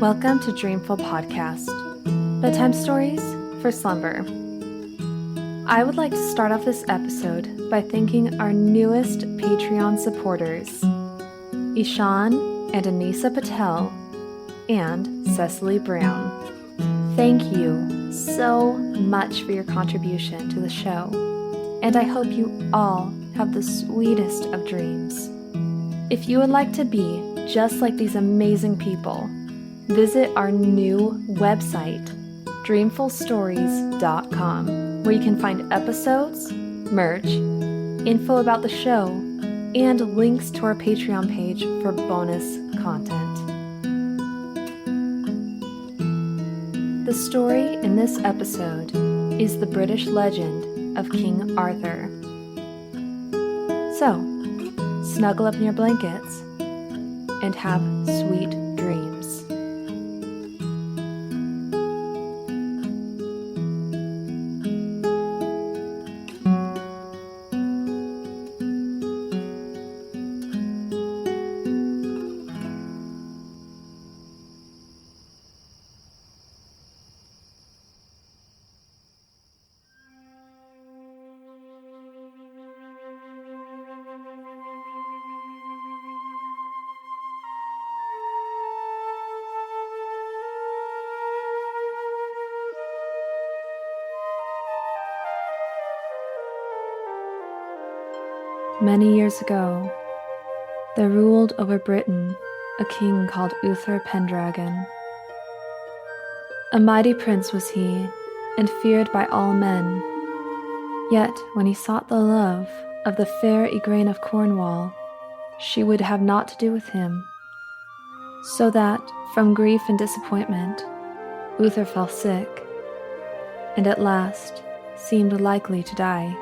Welcome to Dreamful Podcast, bedtime stories for slumber. I would like to start off this episode by thanking our newest Patreon supporters, Ishan and Anisa Patel and Cecily Brown. Thank you so much for your contribution to the show, and I hope you all have the sweetest of dreams. If you would like to be just like these amazing people, visit our new website, dreamfulstories.com, where you can find episodes, merch, info about the show, and links to our Patreon page for bonus content. The story in this episode is the British legend of King Arthur. So, snuggle up in your blankets and have sweet dreams. Many years ago, there ruled over Britain a king called Uther Pendragon. A mighty prince was he, and feared by all men. Yet when he sought the love of the fair Igraine of Cornwall, she would have naught to do with him. So that, from grief and disappointment, Uther fell sick, and at last seemed likely to die.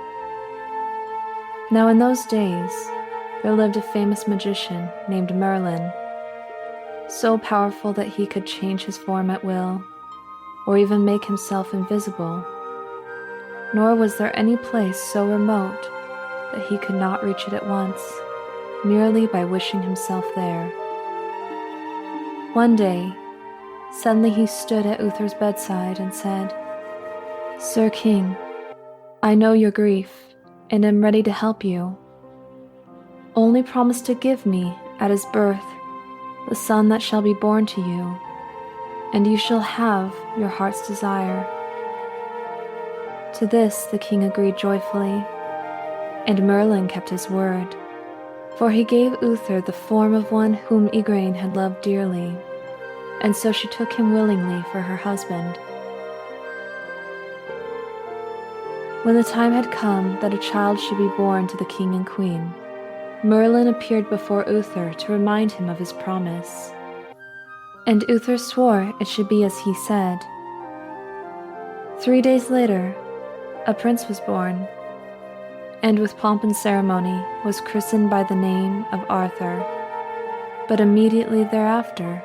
Now in those days, there lived a famous magician named Merlin, so powerful that he could change his form at will, or even make himself invisible. Nor was there any place so remote that he could not reach it at once, merely by wishing himself there. One day, suddenly he stood at Uther's bedside and said, "Sir King, I know your grief, and am ready to help you. Only promise to give me, at his birth, the son that shall be born to you, and you shall have your heart's desire." To this the king agreed joyfully, and Merlin kept his word, for he gave Uther the form of one whom Igraine had loved dearly, and so she took him willingly for her husband. When the time had come that a child should be born to the king and queen, Merlin appeared before Uther to remind him of his promise. And Uther swore it should be as he said. 3 days later, a prince was born, and with pomp and ceremony was christened by the name of Arthur. But immediately thereafter,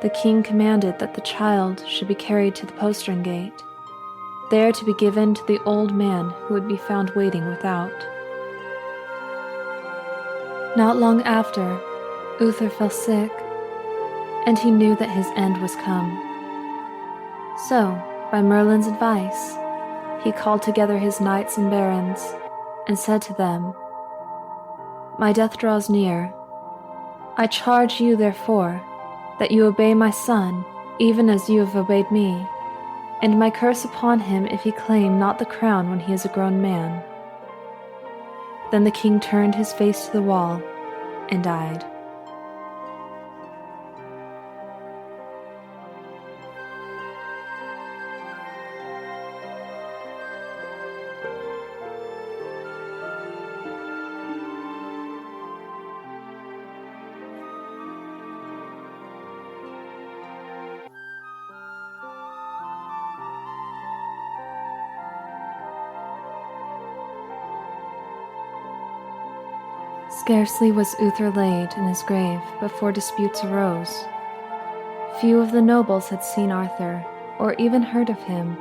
the king commanded that the child should be carried to the postern gate, there to be given to the old man who would be found waiting without. Not long after, Uther fell sick, and he knew that his end was come. So, by Merlin's advice, he called together his knights and barons, and said to them, "My death draws near. I charge you, therefore, that you obey my son, even as you have obeyed me, and my curse upon him if he claim not the crown when he is a grown man." Then the king turned his face to the wall and died. Scarcely was Uther laid in his grave before disputes arose. Few of the nobles had seen Arthur, or even heard of him,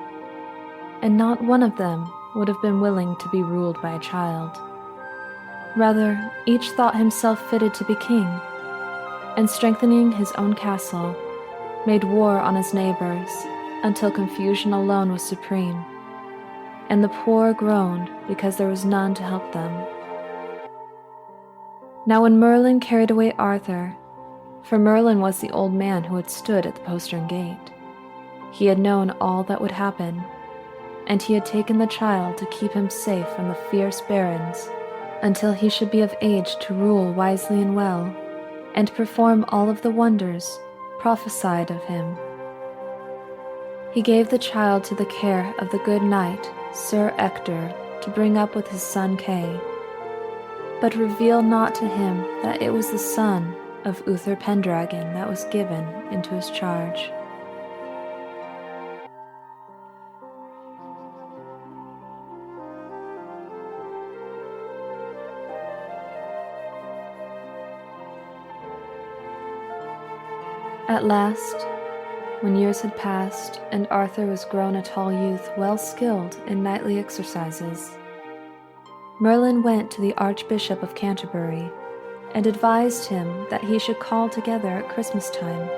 and not one of them would have been willing to be ruled by a child. Rather, each thought himself fitted to be king, and strengthening his own castle, made war on his neighbors until confusion alone was supreme, and the poor groaned because there was none to help them. Now when Merlin carried away Arthur, for Merlin was the old man who had stood at the postern gate, he had known all that would happen, and he had taken the child to keep him safe from the fierce barons until he should be of age to rule wisely and well, and perform all of the wonders prophesied of him. He gave the child to the care of the good knight, Sir Ector, to bring up with his son Kay, but revealed not to him that it was the son of Uther Pendragon that was given into his charge. At last, when years had passed, and Arthur was grown a tall youth well skilled in knightly exercises, Merlin went to the Archbishop of Canterbury and advised him that he should call together at Christmas time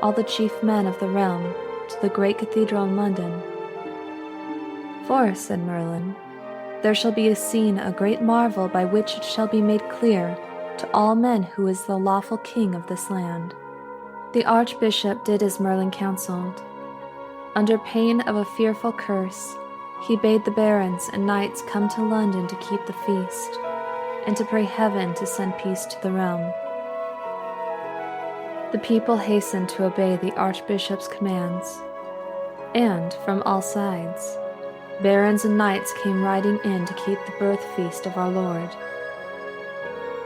all the chief men of the realm to the great cathedral in London. For, said Merlin, there shall be seen a great marvel by which it shall be made clear to all men who is the lawful king of this land. The Archbishop did as Merlin counseled. Under pain of a fearful curse, he bade the barons and knights come to London to keep the feast, and to pray heaven to send peace to the realm. The people hastened to obey the Archbishop's commands, and from all sides, barons and knights came riding in to keep the birth feast of our Lord.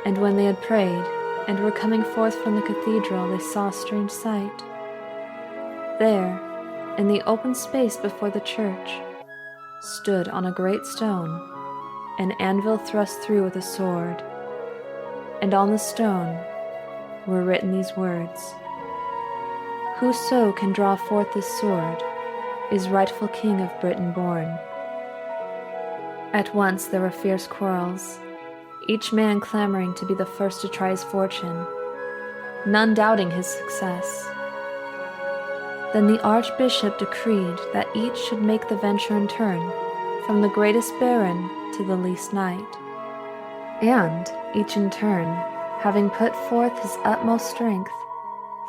And when they had prayed, and were coming forth from the cathedral, they saw a strange sight. There, in the open space before the church, stood on a great stone an anvil thrust through with a sword, and on the stone were written these words: "Whoso can draw forth this sword is rightful king of Britain born." At once there were fierce quarrels, each man clamoring to be the first to try his fortune, none doubting his success. Then the Archbishop decreed that each should make the venture in turn, from the greatest baron to the least knight. And each in turn, having put forth his utmost strength,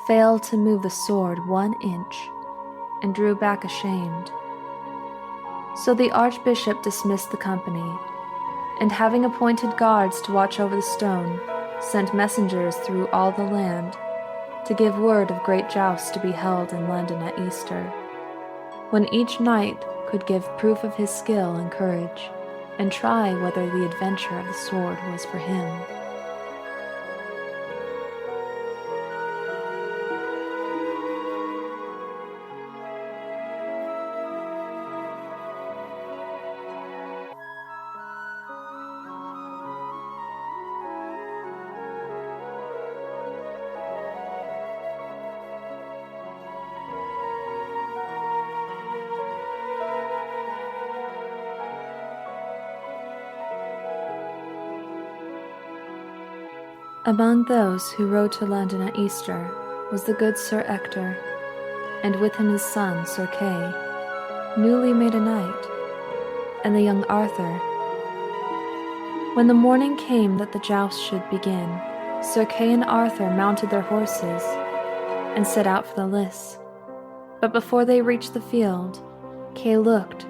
failed to move the sword 1 inch, and drew back ashamed. So the Archbishop dismissed the company, and having appointed guards to watch over the stone, sent messengers through all the land to give word of great jousts to be held in London at Easter, when each knight could give proof of his skill and courage, and try whether the adventure of the sword was for him. Among those who rode to London at Easter was the good Sir Ector, and with him his son Sir Kay, newly made a knight, and the young Arthur. When the morning came that the joust should begin, Sir Kay and Arthur mounted their horses and set out for the lists. But before they reached the field, Kay looked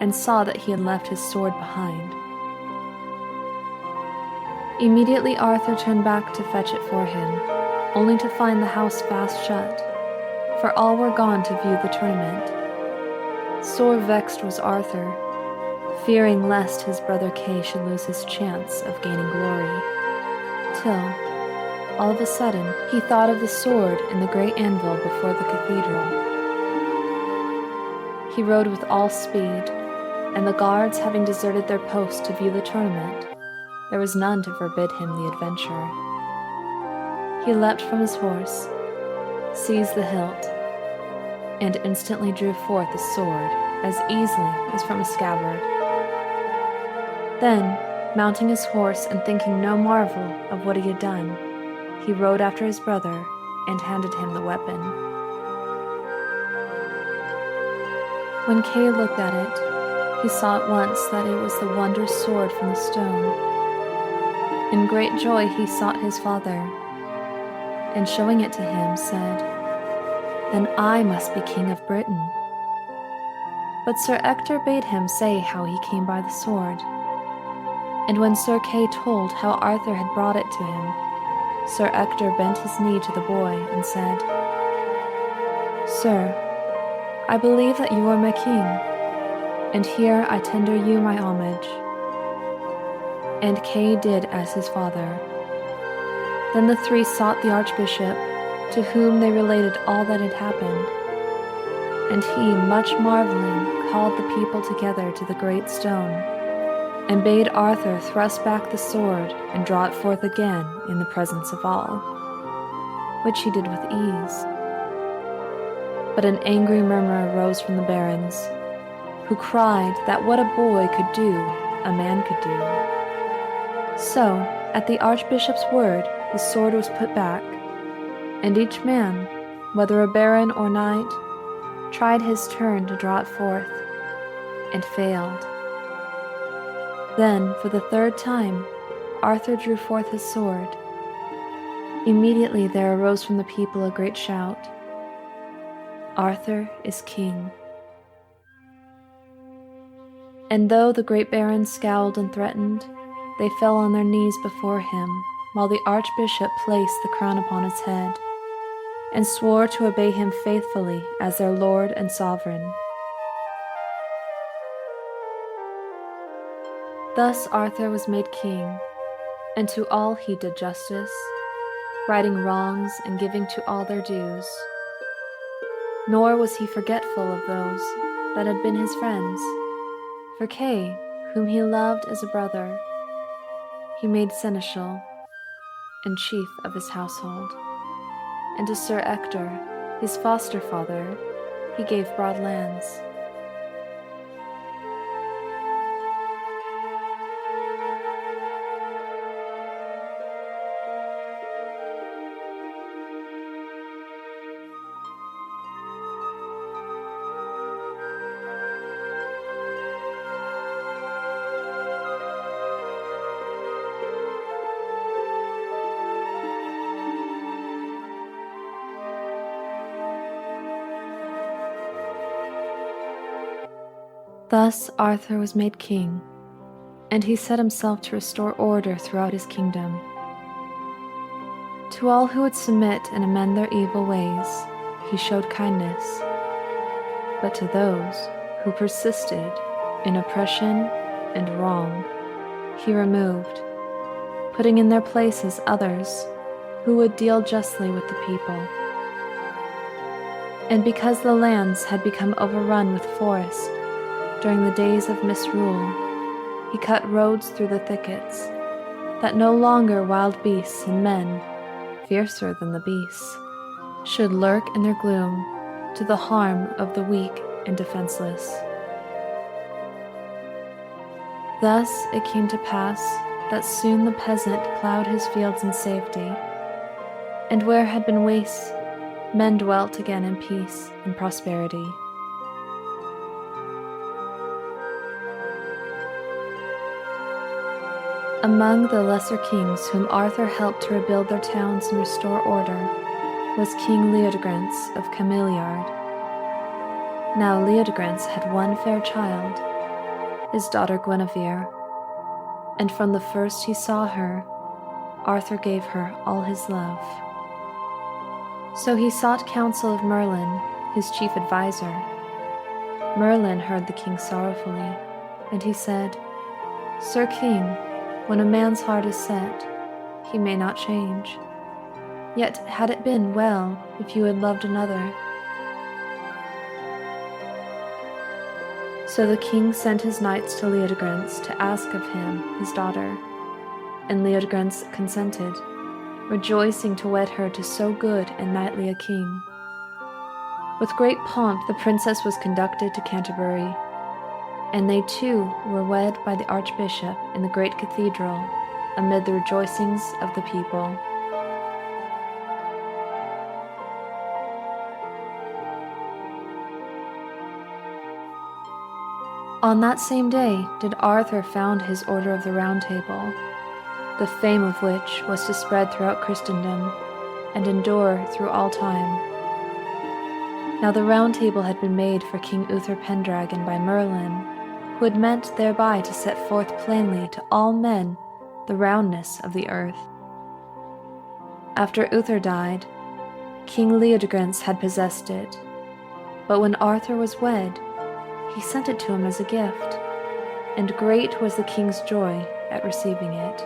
and saw that he had left his sword behind. Immediately Arthur turned back to fetch it for him, only to find the house fast shut, for all were gone to view the tournament. Sore vexed was Arthur, fearing lest his brother Kay should lose his chance of gaining glory, till, all of a sudden, he thought of the sword in the great anvil before the cathedral. He rode with all speed, and the guards having deserted their post to view the tournament, there was none to forbid him the adventure. He leapt from his horse, seized the hilt, and instantly drew forth the sword as easily as from a scabbard. Then, mounting his horse and thinking no marvel of what he had done, he rode after his brother and handed him the weapon. When Kay looked at it, he saw at once that it was the wondrous sword from the stone. In great joy he sought his father, and showing it to him, said, "Then I must be king of Britain." But Sir Ector bade him say how he came by the sword. And when Sir Kay told how Arthur had brought it to him, Sir Ector bent his knee to the boy and said, "Sir, I believe that you are my king, and here I tender you my homage." And Kay did as his father. Then the three sought the archbishop, to whom they related all that had happened. And he, much marveling, called the people together to the great stone, and bade Arthur thrust back the sword and draw it forth again in the presence of all, which he did with ease. But an angry murmur arose from the barons, who cried that what a boy could do, a man could do. So, at the archbishop's word, the sword was put back, and each man, whether a baron or knight, tried his turn to draw it forth, and failed. Then, for the third time, Arthur drew forth his sword. Immediately there arose from the people a great shout, "Arthur is king." And though the great barons scowled and threatened, they fell on their knees before him, while the archbishop placed the crown upon his head, and swore to obey him faithfully as their lord and sovereign. Thus Arthur was made king, and to all he did justice, righting wrongs and giving to all their dues. Nor was he forgetful of those that had been his friends. For Kay, whom he loved as a brother, he made seneschal and chief of his household. And to Sir Ector, his foster father, he gave broad lands. Thus Arthur was made king, and he set himself to restore order throughout his kingdom. To all who would submit and amend their evil ways, he showed kindness, but to those who persisted in oppression and wrong, he removed, putting in their places others who would deal justly with the people. And because the lands had become overrun with forest during the days of misrule, he cut roads through the thickets, that no longer wild beasts and men, fiercer than the beasts, should lurk in their gloom to the harm of the weak and defenseless. Thus it came to pass that soon the peasant plowed his fields in safety, and where had been wastes, men dwelt again in peace and prosperity. Among the lesser kings whom Arthur helped to rebuild their towns and restore order was King Leodegrance of Cameliard. Now Leodegrance had one fair child, his daughter Guinevere, and from the first he saw her, Arthur gave her all his love. So he sought counsel of Merlin, his chief adviser. Merlin heard the king sorrowfully, and he said, "Sir King, when a man's heart is set, he may not change. Yet had it been well if you had loved another." So the king sent his knights to Leodegrance to ask of him his daughter, and Leodegrance consented, rejoicing to wed her to so good and knightly a king. With great pomp the princess was conducted to Canterbury, and they too were wed by the archbishop in the great cathedral amid the rejoicings of the people. On that same day did Arthur found his Order of the Round Table, the fame of which was to spread throughout Christendom and endure through all time. Now the Round Table had been made for King Uther Pendragon by Merlin, who had meant thereby to set forth plainly to all men the roundness of the earth. After Uther died, King Leodegrance had possessed it, but when Arthur was wed, he sent it to him as a gift, and great was the king's joy at receiving it.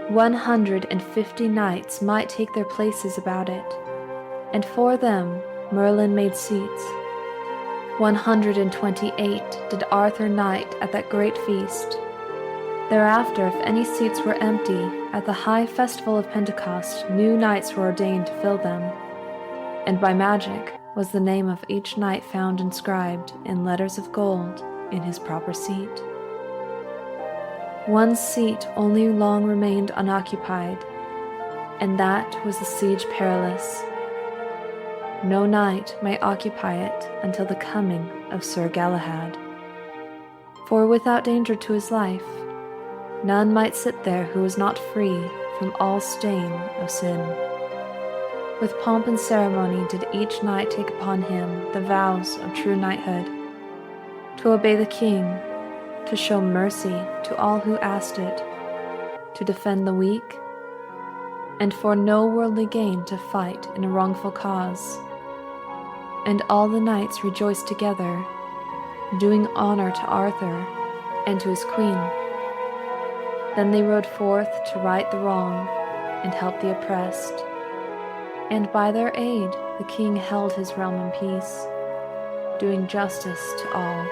150 knights might take their places about it, and for them Merlin made seats. 128 did Arthur knight at that great feast. Thereafter, if any seats were empty, at the high festival of Pentecost, new knights were ordained to fill them, and by magic was the name of each knight found inscribed in letters of gold in his proper seat. One seat only long remained unoccupied, and that was the Siege Perilous. No knight might occupy it until the coming of Sir Galahad. For without danger to his life, none might sit there who was not free from all stain of sin. With pomp and ceremony did each knight take upon him the vows of true knighthood, to obey the king, to show mercy to all who asked it, to defend the weak, and for no worldly gain to fight in a wrongful cause. And all the knights rejoiced together, doing honor to Arthur and to his queen. Then they rode forth to right the wrong and help the oppressed, and by their aid the king held his realm in peace, doing justice to all.